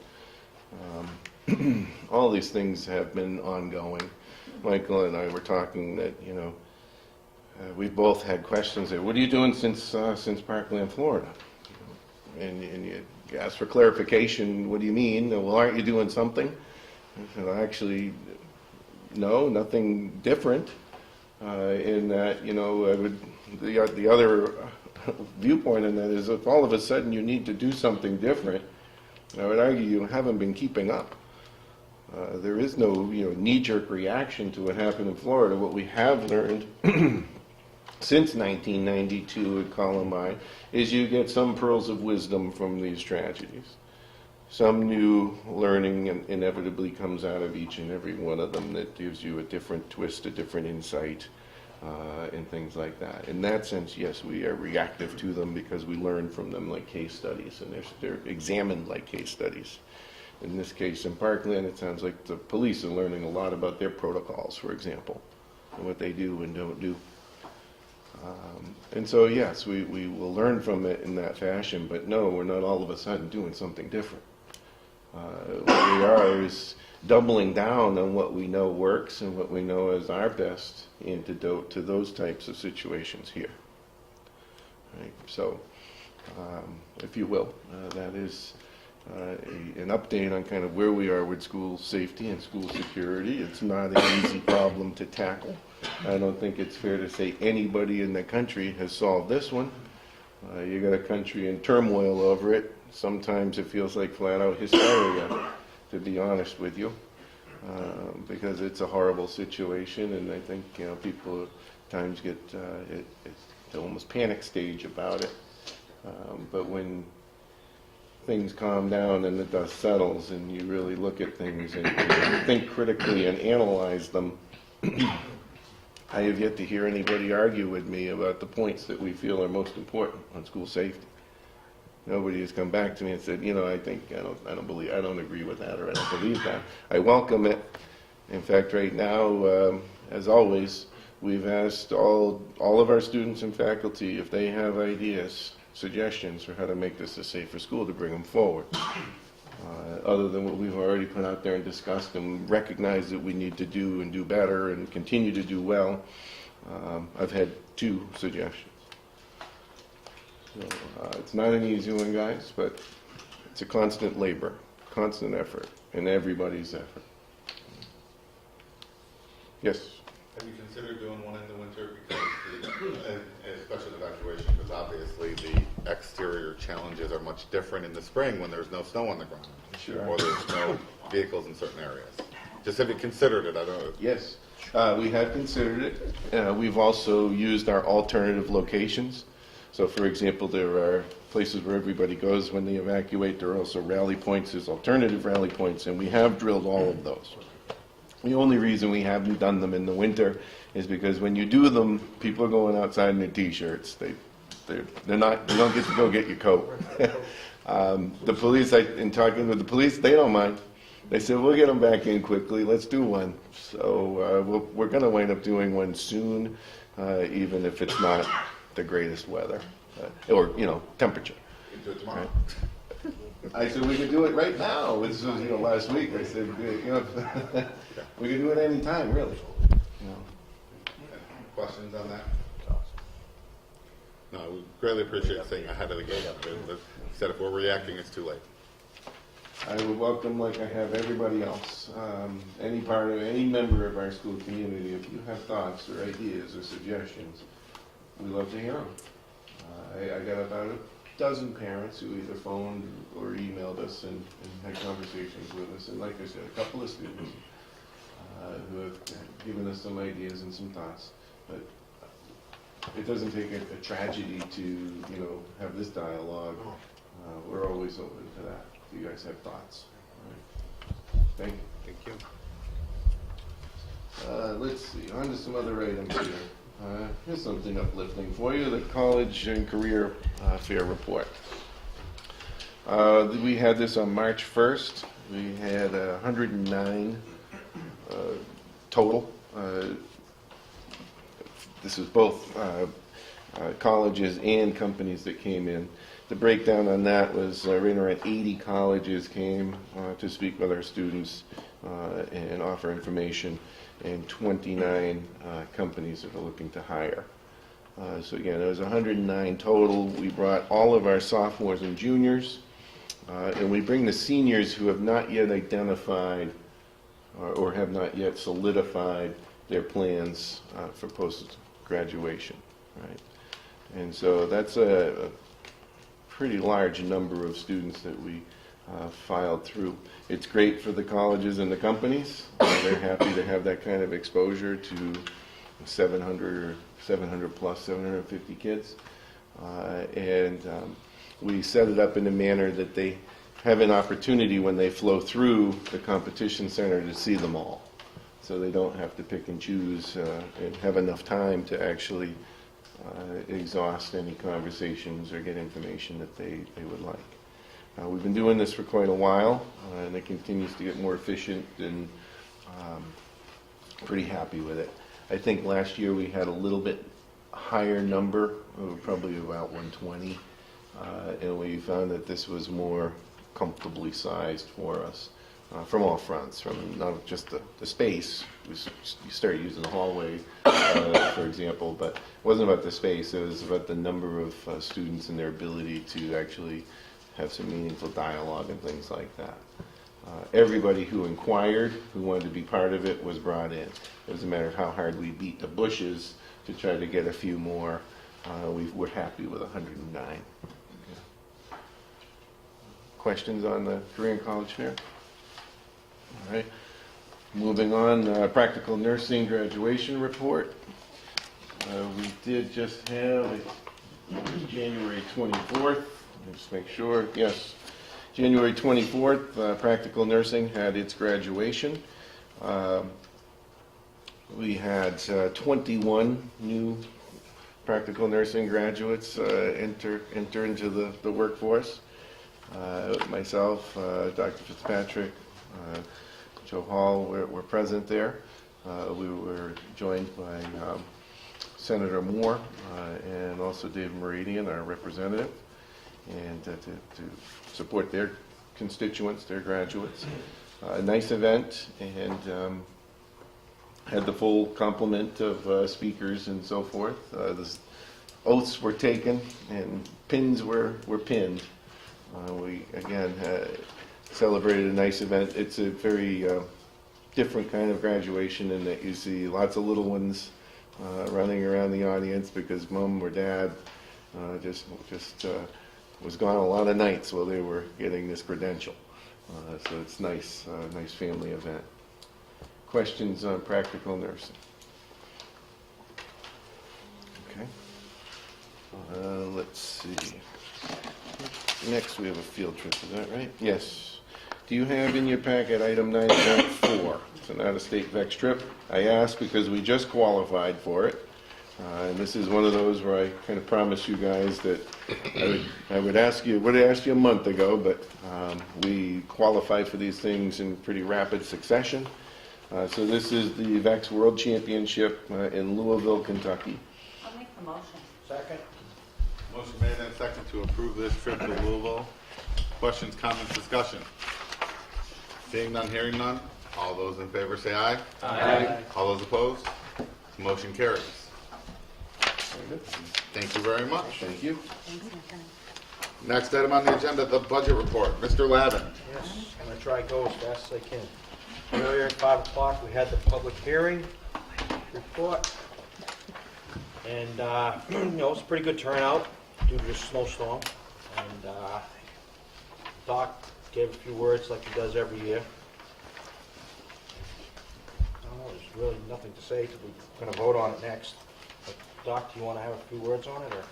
All these things have been ongoing. Michael and I were talking that, we've both had questions there. What are you doing since Parkland, Florida? And you ask for clarification. What do you mean? Well, aren't you doing something? I said, actually, no, nothing different. In that, the other viewpoint in that is if all of a sudden you need to do something different, I would argue you haven't been keeping up. There is no knee-jerk reaction to what happened in Florida. What we have learned since 1992 at Columbine is you get some pearls of wisdom from these tragedies. Some new learning inevitably comes out of each and every one of them that gives you a different twist, a different insight, and things like that. In that sense, yes, we are reactive to them because we learn from them like case studies, and they're examined like case studies. In this case, in Parkland, it sounds like the police are learning a lot about their protocols, for example, and what they do and don't do. And so, yes, we will learn from it in that fashion, but no, we're not all of a sudden doing something different. What we are is doubling down on what we know works and what we know is our best antidote to those types of situations here. Right? So, if you will, that is an update on kind of where we are with school safety and school security. It's not an easy problem to tackle. I don't think it's fair to say anybody in the country has solved this one. You got a country in turmoil over it. Sometimes it feels like flat-out hysteria, to be honest with you, because it's a horrible situation, and I think people at times get to almost panic stage about it. But when things calm down and the dust settles, and you really look at things and think critically and analyze them, I have yet to hear anybody argue with me about the points that we feel are most important on school safety. Nobody has come back to me and said, I don't agree with that, or I don't believe that. I welcome it. In fact, right now, as always, we've asked all of our students and faculty if they have ideas, suggestions for how to make this a safer school, to bring them forward. Other than what we've already put out there and discussed and recognized that we need to do and do better and continue to do well, I've had 2 suggestions. So, it's not an easy one, guys, but it's a constant labor, constant effort, and everybody's effort. Yes? Have you considered doing one in the winter because, especially the evacuation, because obviously the exterior challenges are much different in the spring when there's no snow on the ground. Sure. Or there's no vehicles in certain areas. Just have you considered it? I don't know. Yes, we have considered it. We've also used our alternative locations. So for example, there are places where everybody goes when they evacuate. There are also rally points, there's alternative rally points, and we have drilled all of those. The only reason we haven't done them in the winter is because when you do them, people are going outside in their t-shirts. They're not, you don't get to go get your coat. The police, in talking with the police, they don't mind. They said, we'll get them back in quickly, let's do one. So we're going to wind up doing one soon, even if it's not the greatest weather, or, temperature. You can do it tomorrow. Right. I said, we could do it right now. This was, last week. I said, we could do it any time, really. Questions on that? No, we greatly appreciate saying ahead of the game. Like said, if we're reacting, it's too late. I would welcome, like I have everybody else, any member of our school community, if you have thoughts or ideas or suggestions, we love to hear them. I got about a dozen parents who either phoned or emailed us and had conversations with us, and like I said, a couple of students who have given us some ideas and some thoughts. But it doesn't take a tragedy to, have this dialogue. We're always open to that. If you guys have thoughts. All right. Thank you. Thank you. Let's see, on to some other items here. Here's something uplifting for you, the College and Career Fair Report. We had this on March 1st. We had 109 total. This is both colleges and companies that came in. The breakdown on that was right around 80 colleges came to speak with our students and offer information, and 29 companies that are looking to hire. So again, it was 109 total. We brought all of our sophomores and juniors, and we bring the seniors who have not yet identified or have not yet solidified their plans for post-graduation, right? And so that's a pretty large number of students that we filed through. It's great for the colleges and the companies. They're happy to have that kind of exposure to 700 plus, 750 kids. And we set it up in a manner that they have an opportunity when they flow through the competition center to see them all. So they don't have to pick and choose and have enough time to actually exhaust any conversations or get information that they would like. We've been doing this for quite a while, and it continues to get more efficient, and pretty happy with it. I think last year we had a little bit higher number, probably about 120, and we found that this was more comfortably sized for us from all fronts, from not just the space. You start using the hallway, for example, but it wasn't about the space, it was about the number of students and their ability to actually have some meaningful dialogue and things like that. Everybody who inquired, who wanted to be part of it, was brought in. It was a matter of how hard we beat the bushes to try to get a few more. We're happy with 109. Okay. Questions on the Career and College Fair? All right. Moving on, practical nursing graduation report. We did just have January 24th. Just make sure. Yes, January 24th, practical nursing had its graduation. We had 21 new practical nursing graduates enter into the workforce. Myself, Dr. Fitzpatrick, Joe Hall were present there. We were joined by Senator Moore and also Dave Meridian, our representative, and to support their constituents, their graduates. A nice event, and had the full complement of speakers and so forth. The oaths were taken and pins were pinned. We again celebrated a nice event. It's a very different kind of graduation in that you see lots of little ones running around the audience because mom or dad just was gone a lot of nights while they were getting this credential. So it's nice family event. Questions on practical nursing? Okay. Let's see. Next, we have a field trip. Is that right? Yes. Do you have in your packet item 9.4? It's an out-of-state VEX trip. I asked because we just qualified for it. And this is one of those where I kind of promised you guys that I would ask you a month ago, but we qualify for these things in pretty rapid succession. So this is the VEX World Championship in Louisville, Kentucky. I'll make the motion. Second? Motion made and second to approve this trip to Louisville. Questions, comments, discussion? Seeing none, hearing none. All those in favor say aye. Aye. All those opposed? Motion carries. Very good. Thank you very much. Thank you. Next item on the agenda, the budget report. Mr. Lavin. Yes, I'm gonna try to go as fast as I can. Earlier at 5 o'clock, we had the public hearing report. And, it's a pretty good turnout due to the snowstorm. And Doc gave a few words like he does every year. I don't know, there's really nothing to say because we're going to vote on it next. But Doc, do you want to have a few words on it, or?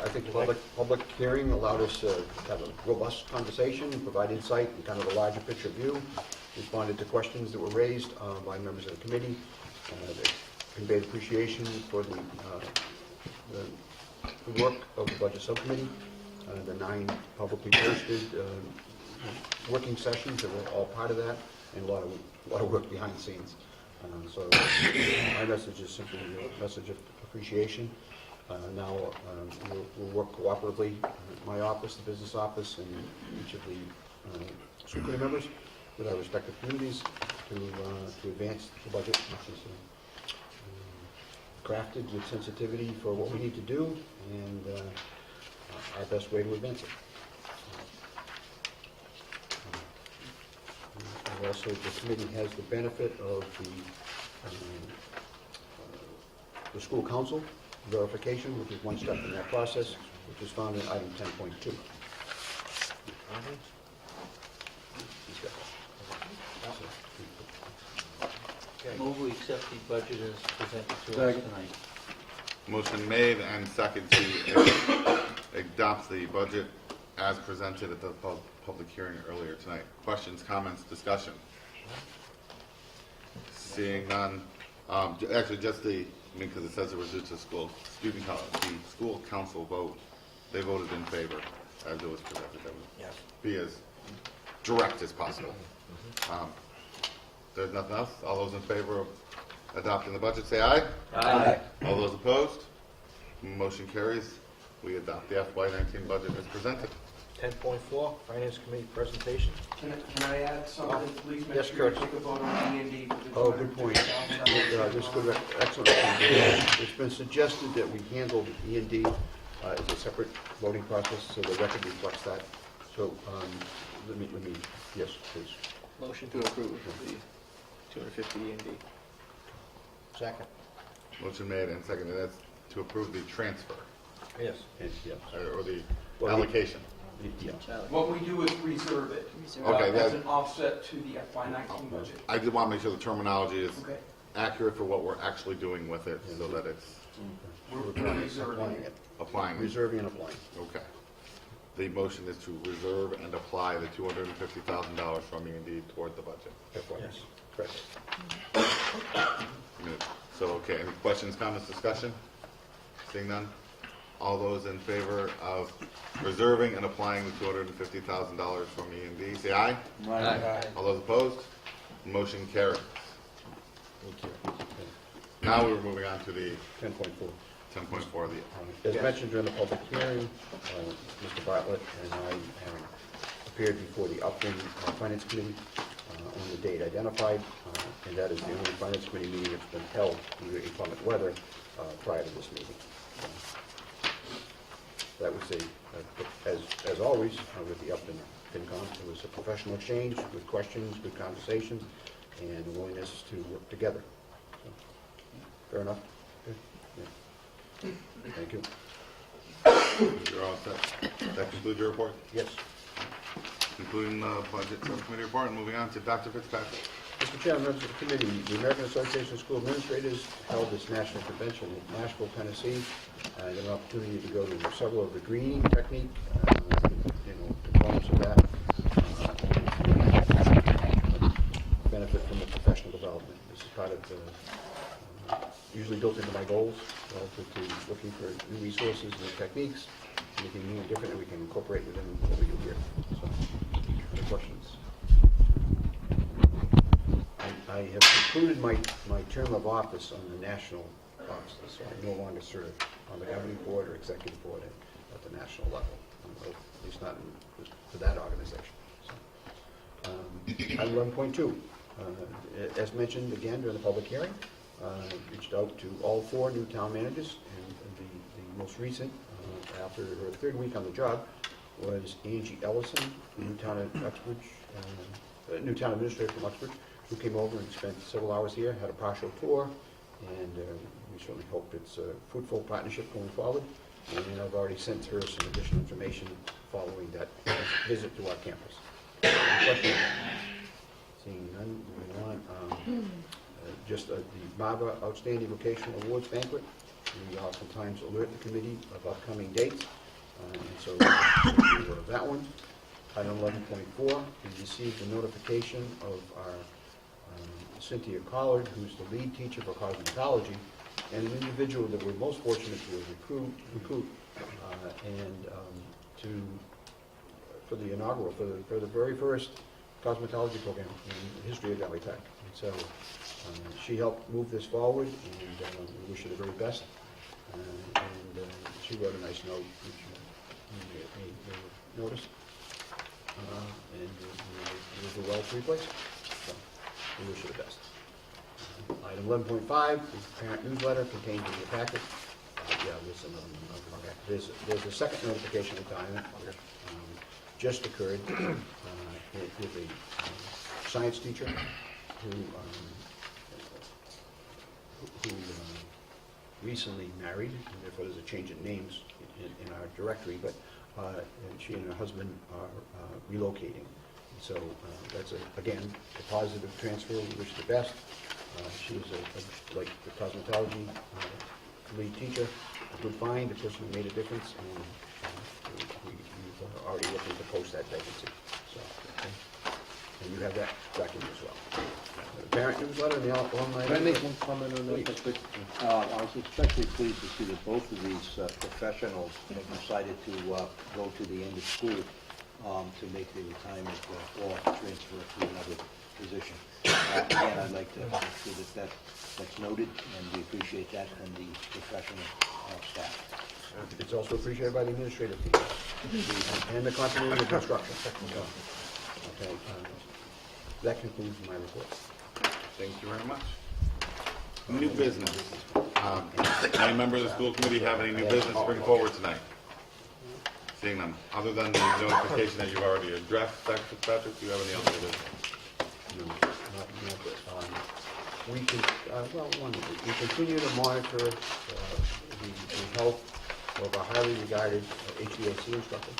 I think the public hearing allowed us to have a robust conversation, provide insight and kind of a larger picture view, responded to questions that were raised by members of the committee. They conveyed appreciation for the work of the budget subcommittee, the 9 publicly posted working sessions that were all part of that, and a lot of work behind the scenes. So my message is simply a message of appreciation. Now we'll work cooperatively, my office, the business office, and each of the school committee members with our respective communities to advance the budget, which is crafted with sensitivity for what we need to do and our best way to advance it. And also, the committee has the benefit of the school council verification, which is one step in that process, which is found in item 10.2. Move we accept the budget as presented to us tonight. Motion made and second to adopt the budget as presented at the public hearing earlier tonight. Questions, comments, discussion? Seeing none. Actually, just because it says it was just a the school council vote, they voted in favor as it was presented. That would Yes. be as direct as possible. There's nothing else. All those in favor of adopting the budget, say aye. Aye. All those opposed? Motion carries. We adopt the FY19 budget as presented. 10.4, Finance Committee presentation. Can I add something, please? Make Yes, sure you Kurt. take a vote on E&D. Oh, good point. This is good, excellent. It's been suggested that we handle E&D as a separate voting process, so the record reflects that. So, let me, yes, please. Motion to approve the 250 E&D. Second. Motion made and seconded. That's to approve the transfer Yes. Yes. or the Well, allocation. Yeah. What we do is reserve it. Okay, As that- an offset to the FY19 budget. I just want to make sure the terminology is Okay. accurate for what we're actually doing with it so that it's We're Applying reserving it. it. applying. Reserving and applying. Okay. The motion is to reserve and apply the $250,000 from E&D toward the budget. Yes. Correct. So, okay, any questions, comments, discussion? Seeing none? All those in favor of reserving and applying the $250,000 from E&D, say aye. Aye. All those opposed? Motion carries. Thank you. Now we're moving on to the 10.4. 10.4, the As mentioned during the public hearing, Mr. Bartlett and I have appeared before the Upton Finance Committee on the date identified, and that is the only Finance Committee meeting that's been held due to inclement weather prior to this meeting. That was as always, with the Upton FinCom, it was a professional exchange with questions, good conversation, and a willingness to work together. So, fair enough? Yeah. Thank you. You're all set. That concludes your report? Yes. Concluding the budget subcommittee report, and moving on to Dr. Fitzpatrick. Mr. Chairman, members of the committee, the American Association of School Administrators held its national convention in Nashville, Tennessee. I had an opportunity to go to several of the greening technique, components of that. Benefit from the professional development. This is part of the, usually built into my goals relative to looking for new resources, new techniques, anything new and different that we can incorporate within what we do here. So, any questions? I have concluded my term of office on the national office, so I no longer serve on the governing board or executive board at the national level, at least not for that organization. So, item 11.2, as mentioned again during the public hearing, reached out to all 4 new town managers, and the most recent, after her 3rd week on the job, was Angie Ellison, new town administrator from Uxbridge, who came over and spent several hours here, had a partial tour, and we certainly hope it's a fruitful partnership going forward. And I've already sent her some additional information following that visit to our campus. Any questions? Seeing none, moving on. Just the MAVA Outstanding Vocational Awards Banquet. We oftentimes alert the committee of upcoming dates, and so we'll do that one. Item 11.4, we received a notification of our Cynthia Collard, who's the lead teacher for cosmetology, and an individual that we're most fortunate to recruit for the inaugural, for the very first cosmetology program in the history of Valley Tech. And so she helped move this forward, and we wish her the very best. She wrote a nice note, which you may notice, and we do well to replace it. So we wish her the best. Item 11.5 is the parent newsletter contained in your packet. There's a second notification of time just occurred with a science teacher who recently married, and therefore there's a change in names in our directory, but she and her husband are relocating. So that's, again, a positive transfer. We wish the best. She was, like the cosmetology lead teacher, a good find, a person who made a difference, and we're already looking to post that vacancy. So, okay. And you have that document as well. The parent newsletter and the alumni. Can I make one comment on that? Please. I was especially pleased to see that both of these professionals have decided to go to the end of school to make the retirement or transfer to another position. Again, I'd like to make sure that's noted, and we appreciate that from the professional staff. It's also appreciated by the administrative team and the continuity of instruction. Okay, that concludes my report. Thank you very much. New business. Any member of the school committee have any new business to bring forward tonight? Seeing none. Other than the notification that you've already addressed, Dr. Fitzpatrick, do you have any other business? No, not this. We continue to monitor the health of a highly regarded HVAC instructor,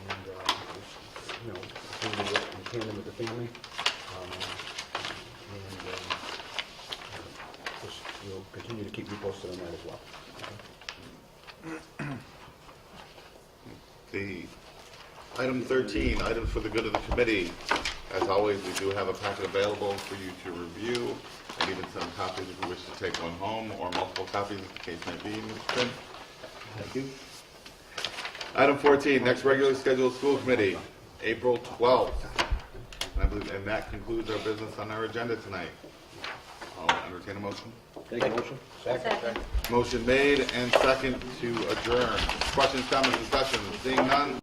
and continue to work in tandem with the family, we'll continue to keep you posted on that as well. Okay? The item 13, items for the good of the committee. As always, we do have a packet available for you to review, and even some copies if you wish to take one home, or multiple copies if the case may be, Mr. Prince. Thank you. Item 14, next regularly scheduled school committee, April 12th. And that concludes our business on our agenda tonight. I'll entertain a motion. Take a motion? Motion made and second to adjourn. Questions, comments, discussions? Seeing none,